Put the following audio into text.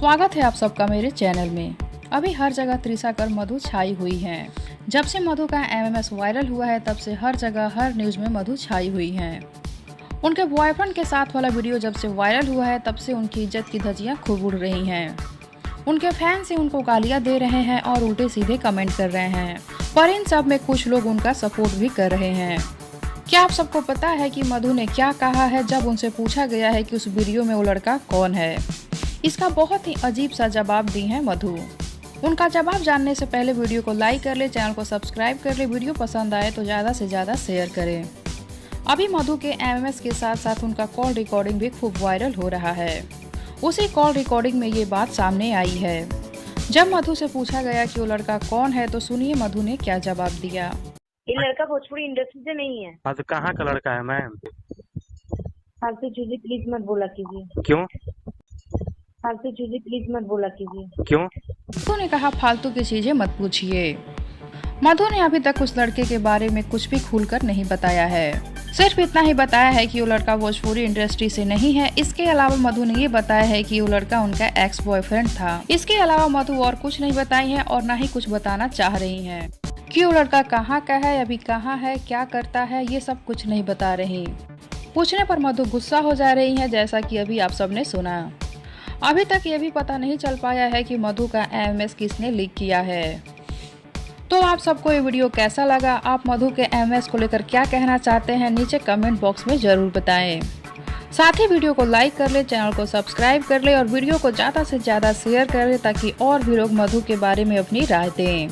स्वागत है आप सबका मेरे चैनल में। अभी हर जगह त्रिशा कर मधु छाई हुई हैं। जब से मधु का एमएमएस वायरल हुआ है तब से हर जगह हर न्यूज़ में मधु छाई हुई हैं। उनके बॉयफ्रेंड के साथ वाला वीडियो जब से वायरल हुआ है तब से उनकी इज्जत की धज्जियां खूब उड़ रही हैं। उनके फैंस से उनको गालियां दे रहे हैं और उल्टे सीधे कमेंट कर रहे हैं, पर इन सब में कुछ लोग उनका सपोर्ट भी कर रहे हैं। क्या आप सबको पता है कि मधु ने क्या कहा है जब उनसे पूछा गया है कि उस वीडियो में वो लड़का कौन है? इसका बहुत ही अजीब सा जवाब दी है मधु। उनका जवाब जानने से पहले वीडियो को लाइक कर ले, चैनल को सब्सक्राइब कर ले, वीडियो पसंद आए तो ज़्यादा से ज़्यादा शेयर करें। अभी मधु के एमएमएस के साथ साथ उनका कॉल रिकॉर्डिंग भी खूब वायरल हो रहा है। उसी कॉल रिकॉर्डिंग में ये बात सामने आई है। जब मधु से पूछा गया कि वो लड़का कौन है तो सुनिए मधु ने क्या जवाब दिया। ये लड़का भोजपुरी इंडस्ट्री से नहीं है। हाँ तो कहाँ का लड़का है मैम? फालतू चीजें प्लीज मत बोला कीजिए। क्यों? फालतू चीजें प्लीज मत बोला कीजिए। क्यों? मधु ने कहा फालतू की चीजें मत पूछिए। मधु ने अभी तक उस लड़के के बारे में कुछ भी खुलकर नहीं बताया है। सिर्फ इतना ही बताया है कि वो लड़का भोजपुरी इंडस्ट्री से नहीं है। इसके अलावा मधु ने ये बताया है कि वो लड़का उनका एक्स बॉयफ्रेंड था। इसके अलावा मधु और कुछ नहीं बताई है और ना ही कुछ बताना चाह रही हैं। कि वो लड़का कहाँ का है, अभी कहाँ है, क्या करता है, ये सब कुछ नहीं बता रही। पूछने पर मधु गुस्सा हो जा रही है, जैसा कि अभी आप सबने सुना। अभी तक ये भी पता नहीं चल पाया है कि मधु का एमएमएस किसने लीक किया है। तो आप सबको ये वीडियो कैसा लगा? आप मधु के एमएमएस को लेकर क्या कहना चाहते हैं? नीचे कमेंट बॉक्स में जरूर बताएं। साथ ही वीडियो को लाइक कर ले, चैनल को सब्सक्राइब कर ले और वीडियो को ज़्यादा से ज़्यादा शेयर कर ले ताकि और भी लोग मधु के बारे में अपनी राय दें।